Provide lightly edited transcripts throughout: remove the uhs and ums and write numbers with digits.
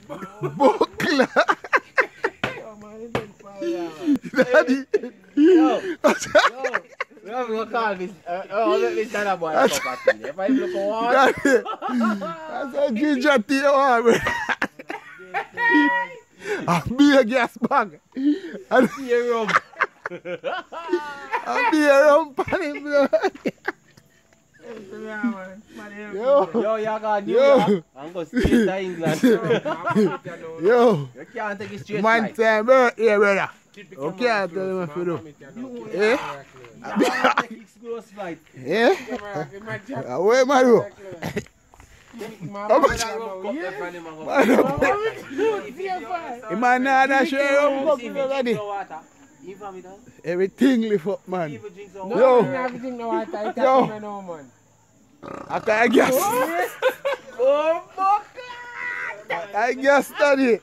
Buckler. Daddy. Yo, I'm gonna call this. Let me stand up, boy. If I look for one. Daddy. That's a ginger tea, bro. A beer gas bag. And Beer rum. a beer rum pan him, bro. Yo, y'all got New York. I'm gonna stay to England. Yo. You can't take it straight. Man time birthday, brother. Okay, I'll tell you what to do. Eh? Close flight. Eh? Where am I do? Man, nah, that's where I'm cooking already. Everything lift up, man. Yo. Yo. I can't guess. Oh, fuck. I guess study.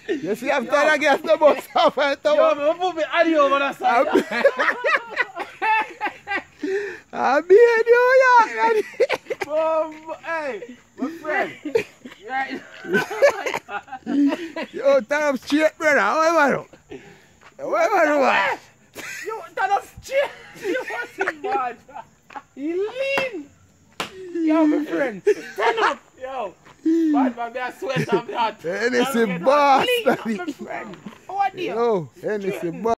You see, after I guess the bus off and Yo, I'm moving audio over that side. I'll be in New York. Hey, my friend. Right. Yo, turn up straight, brother. Where am I? Yo, turn up straight. You wasn't bad. He lean. Yo, my friend. Turn up. Yo. Bad man, I sweat on that. Hennessy boss. Lean up, my friend. How are you? Yo, Hennessy boss.